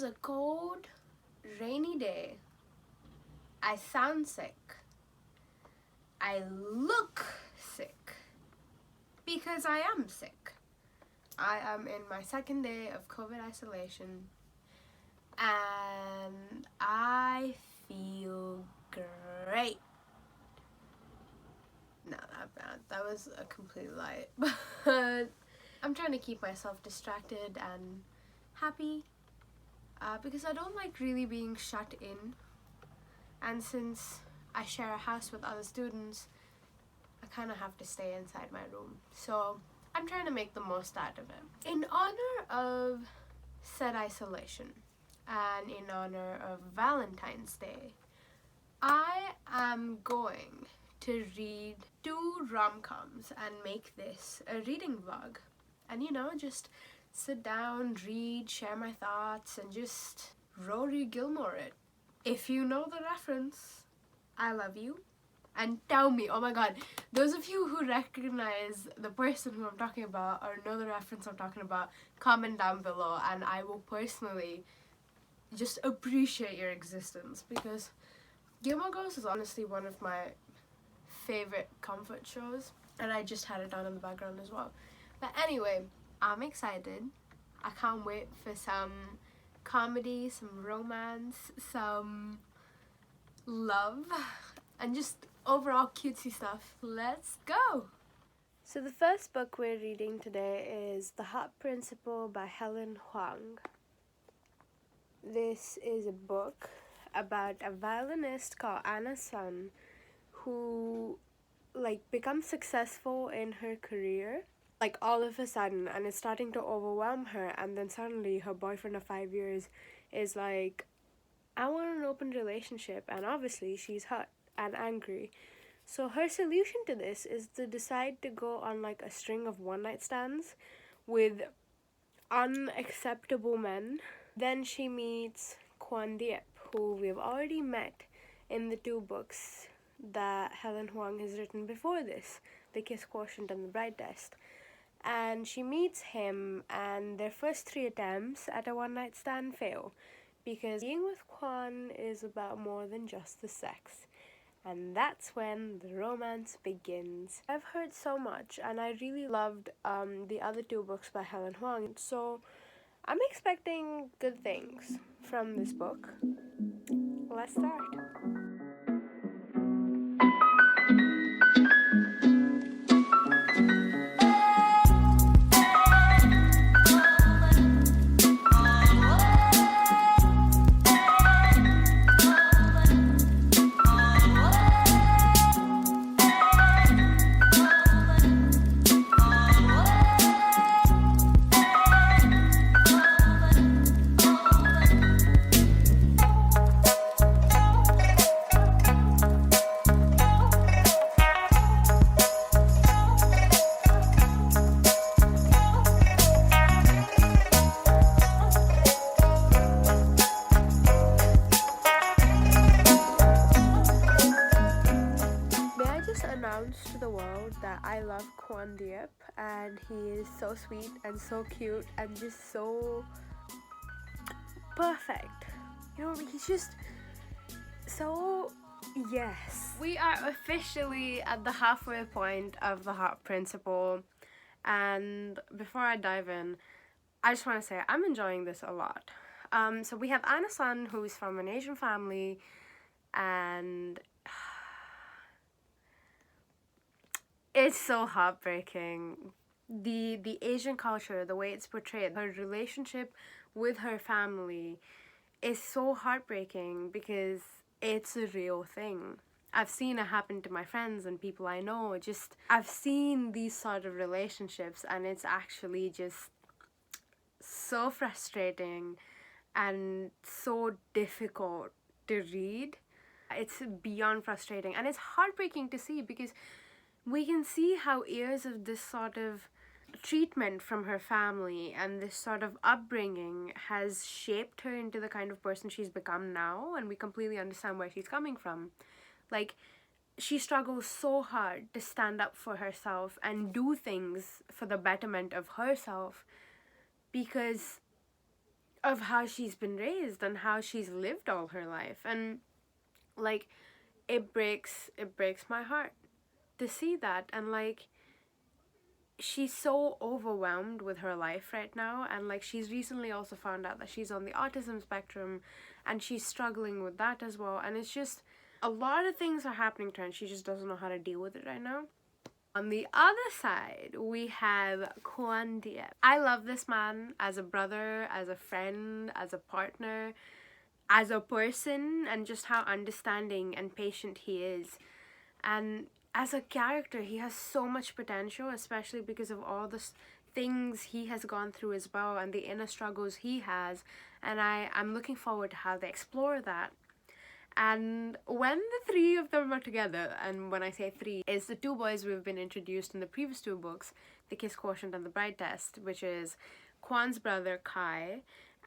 is a cold, rainy day. I sound sick. I look sick because I am sick. I am in my second day of COVID isolation and I feel great. No, not bad. That was a complete lie. But I'm trying to keep myself distracted and happy because I don't like really being shut in. And since I share a house with other students, I kind of have to stay inside my room. So I'm trying to make the most out of it. In honor of said isolation and in honor of Valentine's Day, I am going to read 2 rom-coms and make this a reading vlog. And just sit down, read, share my thoughts, and just Rory Gilmore it. If you know the reference, I love you. And tell me, oh my god, those of you who recognize the person who I'm talking about or know the reference I'm talking about, comment down below and I will personally just appreciate your existence, because Gilmore Girls is honestly one of my favorite comfort shows, and I just had it on in the background as well. But anyway, I'm excited. I can't wait for some comedy, some romance, some love, and just overall cutesy stuff. Let's go! So the first book we're reading today is The Heart Principle by Helen Hoang. This is a book about a violinist called Anna Sun who becomes successful in her career all of a sudden, and it's starting to overwhelm her, and then suddenly her boyfriend of 5 years is like, I want an open relationship, and obviously she's hurt and angry. So her solution to this is to decide to go on a string of one-night stands with unacceptable men. Then she meets Quan Diep, who we've already met in the 2 books that Helen Hoang has written before this, The Kiss Quotient and The Bride Test. And she meets him, and their first 3 attempts at a one-night stand fail, because being with Quan is about more than just the sex. And that's when the romance begins. I've heard so much, and I really loved the other 2 books by Helen Hoang, so I'm expecting good things from this book. Let's start. To the world that I love Quan Diep, and he is so sweet and so cute and just so perfect. He's just so yes. We are officially at the halfway point of The Heart Principle, and before I dive in, I just want to say I'm enjoying this a lot. So we have Anna Sun, who's from an Asian family, and it's so heartbreaking. The Asian culture, the way it's portrayed, her relationship with her family is so heartbreaking because it's a real thing. I've seen it happen to my friends and people I know. I've seen these sort of relationships, and it's actually just so frustrating and so difficult to read. It's beyond frustrating, and it's heartbreaking to see because we can see how years of this sort of treatment from her family and this sort of upbringing has shaped her into the kind of person she's become now, and we completely understand where she's coming from. She struggles so hard to stand up for herself and do things for the betterment of herself because of how she's been raised and how she's lived all her life. And like, it breaks my heart to see that. And like, she's so overwhelmed with her life right now, and like, she's recently also found out that she's on the autism spectrum, and she's struggling with that as well. And it's just a lot of things are happening to her, and she just doesn't know how to deal with it right now. On the other side, we have Kwon Diep. I love this man as a brother, as a friend, as a partner, as a person, and just how understanding and patient he is. And as a character, he has so much potential, especially because of all the things he has gone through as well, and the inner struggles he has. And I'm looking forward to how they explore that. And when the three of them are together, and when I say three, it's the two boys we've been introduced in the previous two books, The Kiss Quotient and The Bride Test, which is Kwon's brother Kai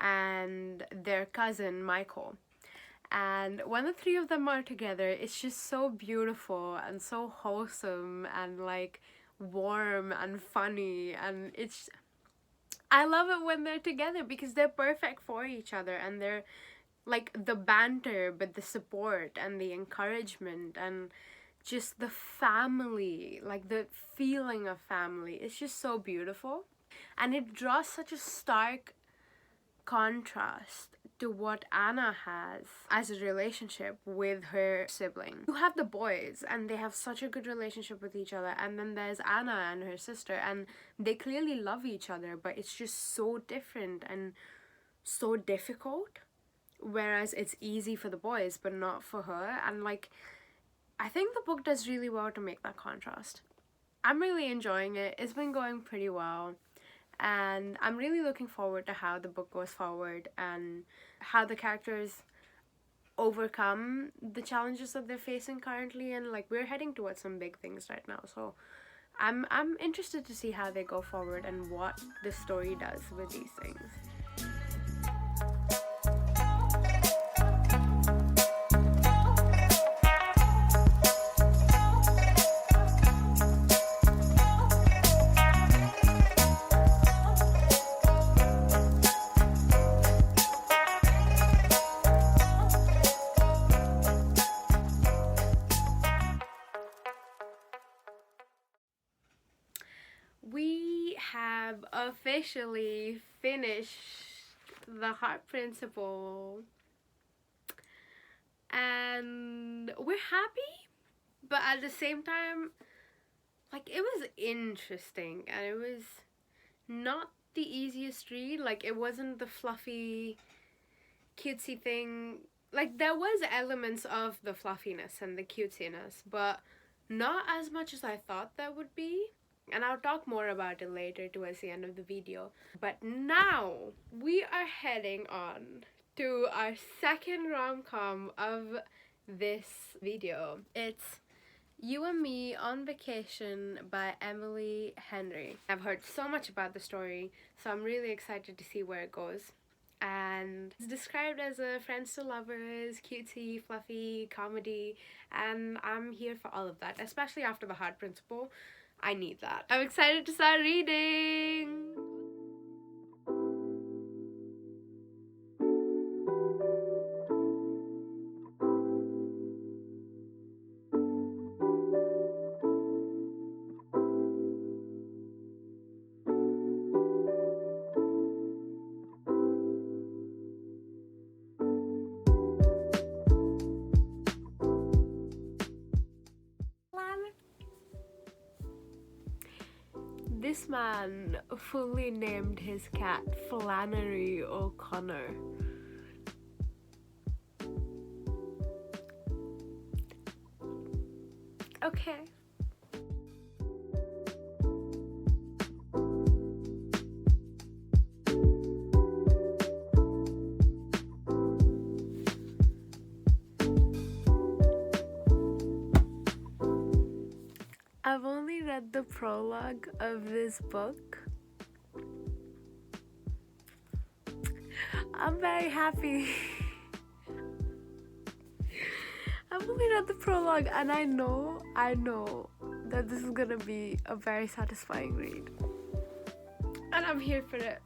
and their cousin Michael. And when the three of them are together, it's just so beautiful and so wholesome and like warm and funny. And I love it when they're together because they're perfect for each other, and they're like the banter, but the support and the encouragement and just the family, like the feeling of family. It's just so beautiful. And it draws such a stark contrast to what Anna has as a relationship with her sibling. You have the boys, and they have such a good relationship with each other, and then there's Anna and her sister, and they clearly love each other, but it's just so different and so difficult. Whereas it's easy for the boys, but not for her. And like, I think the book does really well to make that contrast. I'm really enjoying it. It's been going pretty well. And I'm really looking forward to how the book goes forward and how the characters overcome the challenges that they're facing currently. And like, we're heading towards some big things right now. So I'm interested to see how they go forward and what the story does with these things. We have officially finished The Heart Principle, and we're happy, but at the same time, like, it was interesting, and it was not the easiest read. Like, it wasn't the fluffy, cutesy thing. Like, there was elements of the fluffiness and the cutesiness, but not as much as I thought there would be. And I'll talk more about it later towards the end of the video. But now we are heading on to our second rom-com of this video. It's You and Me on Vacation by Emily Henry. I've heard so much about the story, so I'm really excited to see where it goes. And it's described as a friends to lovers, cutesy, fluffy comedy, and I'm here for all of that, especially after The Heart Principle. I need that. I'm excited to start reading! This man fully named his cat Flannery O'Connor. Okay. I've only read the prologue of this book. I'm very happy. I've only read the prologue, and I know that this is gonna be a very satisfying read. And I'm here for it.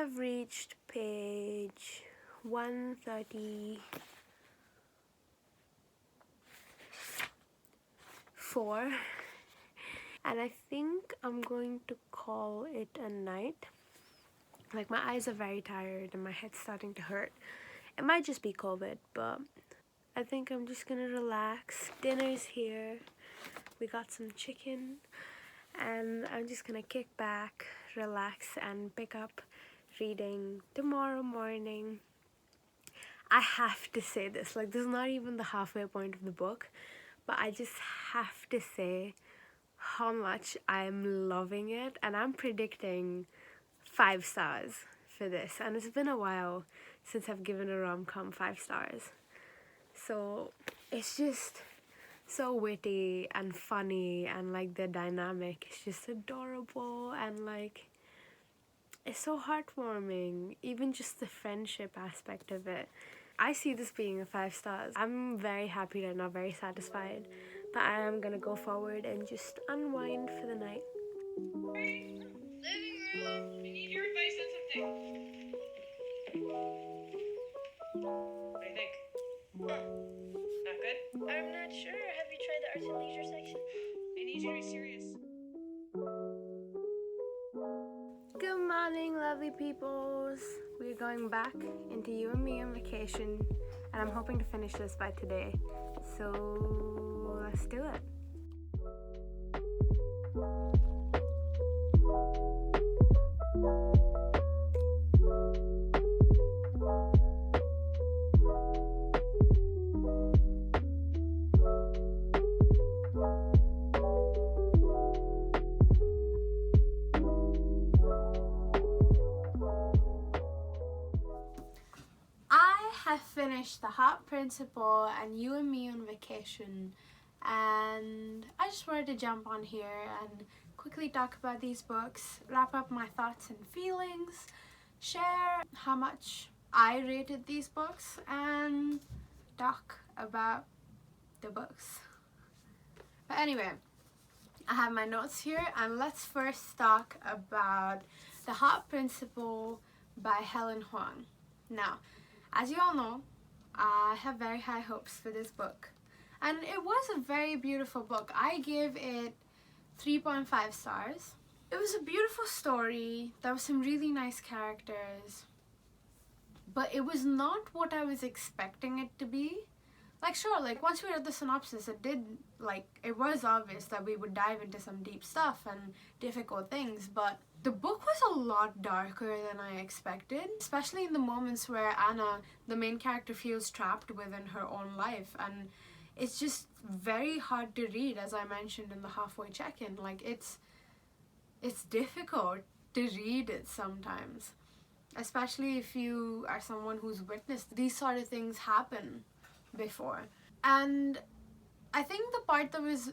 have reached page 134, and I think I'm going to call it a night. Like, my eyes are very tired and my head's starting to hurt. It might just be COVID, but I think I'm just gonna relax. Dinner's here. We got some chicken, and I'm just gonna kick back, relax, and pick up reading tomorrow morning. I have to say this, like, this is not even the halfway point of the book, but I just have to say how much I'm loving it, and I'm predicting 5 stars for this, and it's been a while since I've given a rom-com 5 stars. So it's just so witty and funny, and like the dynamic is just adorable, and like it's so heartwarming, even just the friendship aspect of it. I see this being a 5 stars. I'm very happy right now, very satisfied, but I am gonna go forward and just unwind for the night. Living room, I need your advice on something. What do you think? Not good? I'm not sure. Have you tried the arts and leisure section? I need you to be serious. Good morning, lovely peoples. We're going back into You and Me on Vacation, and I'm hoping to finish this by today. So let's do it. I finished The Hot Principal and You and Me on Vacation, and I just wanted to jump on here and quickly talk about these books, wrap up my thoughts and feelings, share how much I rated these books, and talk about the books. But anyway, I have my notes here, and let's first talk about The Hot Principal by Helen Hoang. Now, as you all know, I have very high hopes for this book, and it was a very beautiful book. I gave it 3.5 stars. It was a beautiful story. There were some really nice characters, but it was not what I was expecting it to be. Like, sure, like, once we read the synopsis, it was obvious that we would dive into some deep stuff and difficult things, but the book was a lot darker than I expected, especially in the moments where Anna, the main character, feels trapped within her own life, and it's just very hard to read, as I mentioned in the halfway check-in. Like, it's difficult to read it sometimes, especially if you are someone who's witnessed these sort of things happen before. And I think the part that was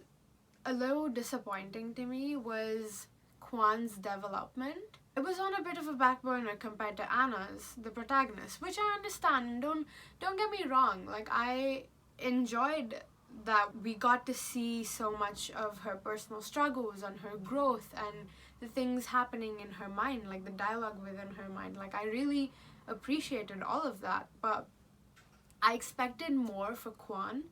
a little disappointing to me was Kwan's development. It was on a bit of a back burner compared to Anna's, the protagonist, which I understand. Don't get me wrong, like, I enjoyed that we got to see so much of her personal struggles and her growth and the things happening in her mind, like the dialogue within her mind. Like, I really appreciated all of that, but I expected more for Kwan,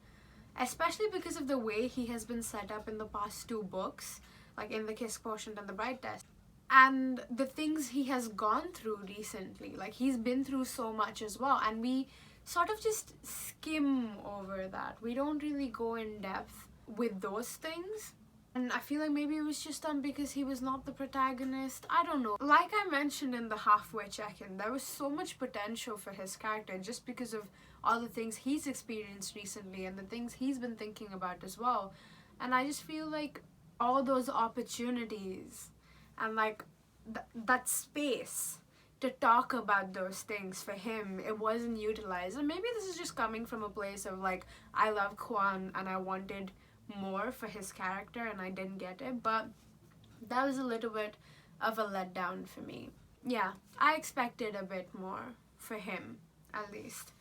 especially because of the way he has been set up in the past 2 books, like in The Kiss Quotient and The Bride Test, and the things he has gone through recently. Like, he's been through so much as well, and we sort of just skim over that. We don't really go in depth with those things, and I feel like maybe it was just done because he was not the protagonist. I don't know. Like I mentioned in the halfway check-in, there was so much potential for his character just because of all the things he's experienced recently and the things he's been thinking about as well. And I just feel like all those opportunities and like that space to talk about those things for him, it wasn't utilized. And maybe this is just coming from a place of like, I love Kwan and I wanted more for his character and I didn't get it, but that was a little bit of a letdown for me. Yeah, I expected a bit more for him, at least.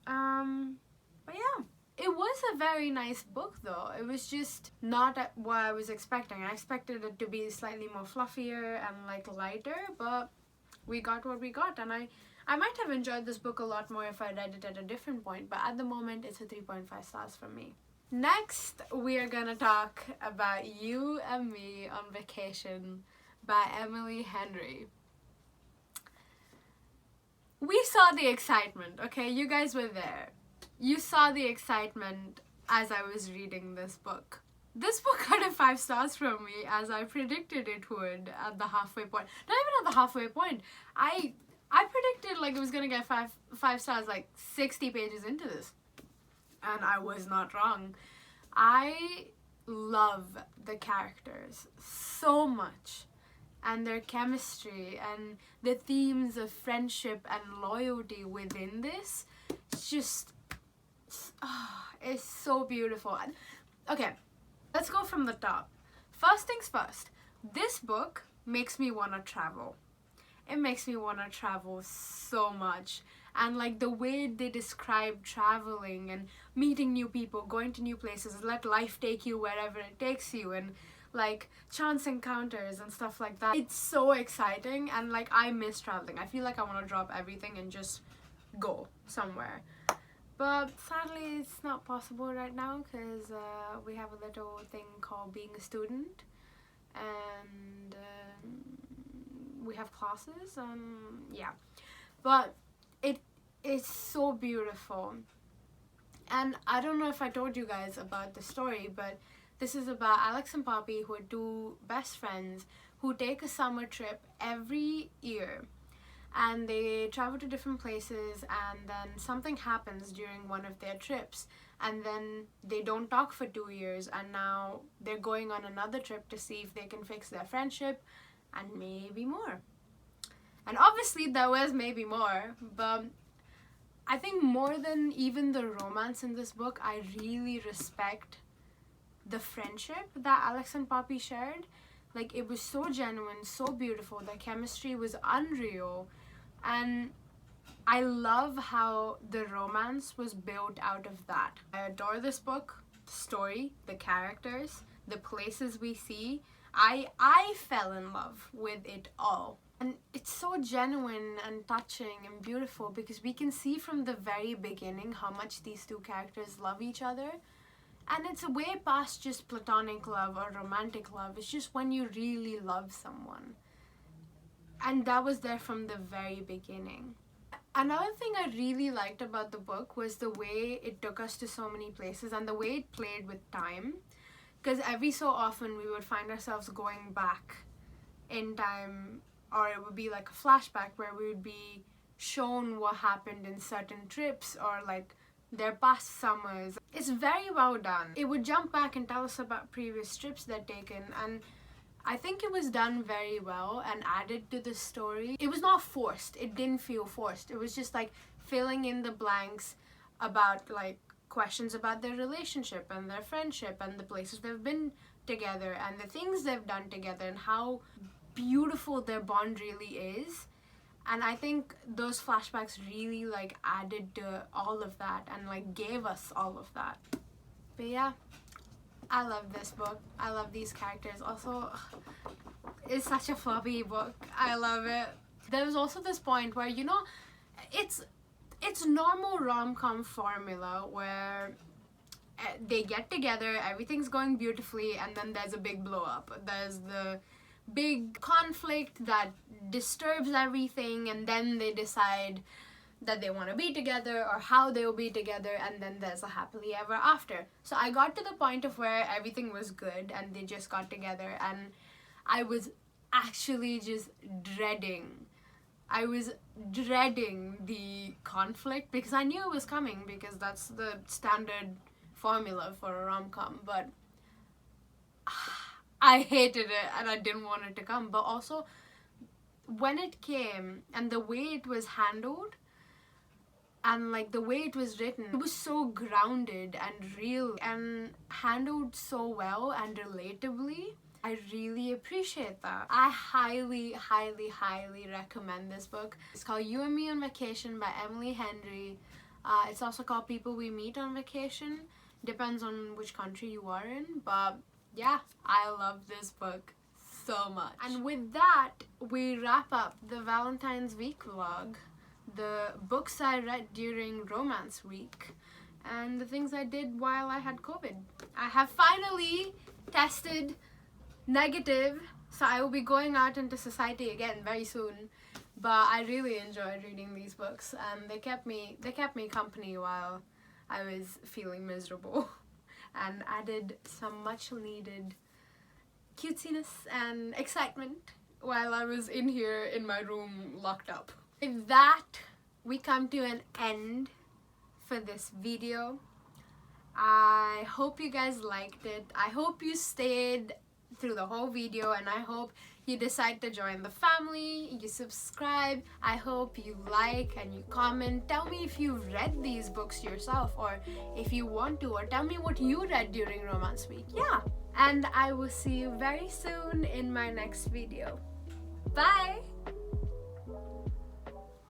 But yeah, it was a very nice book though. It was just not what I was expecting. I expected it to be slightly more fluffier and like lighter, but we got what we got, and I might have enjoyed this book a lot more if I read it at a different point, but at the moment it's a 3.5 stars from me. Next, we are gonna talk about You and Me on Vacation by Emily Henry. We saw the excitement, okay? You guys were there. You saw the excitement as I was reading this book. This book got a 5 stars from me, as I predicted it would at the halfway point. Not even at the halfway point. I predicted like it was gonna get five stars like 60 pages into this. And I was not wrong. I love the characters so much, and their chemistry and the themes of friendship and loyalty within this. It's just, it's so beautiful. Okay, let's go from the top. First things first, this book makes me want to travel. It makes me want to travel so much. And like the way they describe traveling and meeting new people, going to new places, let life take you wherever it takes you, and like chance encounters and stuff like that. It's so exciting, and like I miss traveling. I feel like I want to drop everything and just go somewhere. But sadly it's not possible right now because we have a little thing called being a student, and we have classes, yeah. But it's so beautiful. And I don't know if I told you guys about the story, but this is about Alex and Poppy, who are 2 best friends who take a summer trip every year. And they travel to different places, and then something happens during one of their trips, and then they don't talk for 2 years, and now they're going on another trip to see if they can fix their friendship, and maybe more. And obviously there was maybe more, but I think more than even the romance in this book, I really respect the friendship that Alex and Poppy shared. Like, it was so genuine, so beautiful. Their chemistry was unreal. And I love how the romance was built out of that. I adore this book, the story, the characters, the places we see. I fell in love with it all. And it's so genuine and touching and beautiful because we can see from the very beginning how much these 2 characters love each other. And it's a way past just platonic love or romantic love. It's just when you really love someone. And that was there from the very beginning. Another thing I really liked about the book was the way it took us to so many places and the way it played with time. Because every so often we would find ourselves going back in time, or it would be like a flashback where we would be shown what happened in certain trips or like their past summers. It's very well done. It would jump back and tell us about previous trips they'd taken, and I think it was done very well and added to the story. It was not forced. It didn't feel forced. It was just like filling in the blanks about like questions about their relationship and their friendship and the places they've been together and the things they've done together and how beautiful their bond really is. And I think those flashbacks really like added to all of that and like gave us all of that. But yeah, I love this book. I love these characters. Also, it's such a floppy book. I love it. There was also this point where, you know, it's normal rom-com formula where they get together, everything's going beautifully, and then there's a big blow up. There's the big conflict that disturbs everything, and then they decide that they want to be together or how they'll be together, and then there's a happily ever after. So I got to the point of where everything was good and they just got together, and I was actually just dreading the conflict because I knew it was coming because that's the standard formula for a rom-com, but I hated it and I didn't want it to come. But also, when it came and the way it was handled and like the way it was written, it was so grounded and real and handled so well and relatably. I really appreciate that. I highly, highly, highly recommend this book. It's called You and Me on Vacation by Emily Henry. It's also called People We Meet on Vacation. Depends on which country you are in, but yeah, I love this book so much. And with that, we wrap up the Valentine's Week vlog, the books I read during Romance Week, and the things I did while I had COVID. I have finally tested negative, so I will be going out into society again very soon. But I really enjoyed reading these books, and they kept me company while I was feeling miserable, and added some much needed cutesiness and excitement while I was in here in my room locked up. With that, we come to an end for this video. I hope you guys liked it. I hope you stayed through the whole video, and I hope you decide to join the family, you subscribe. I hope you like and you comment. Tell me if you've read these books yourself, or if you want to, or tell me what you read during Romance Week. Yeah, and I will see you very soon in my next video. Bye!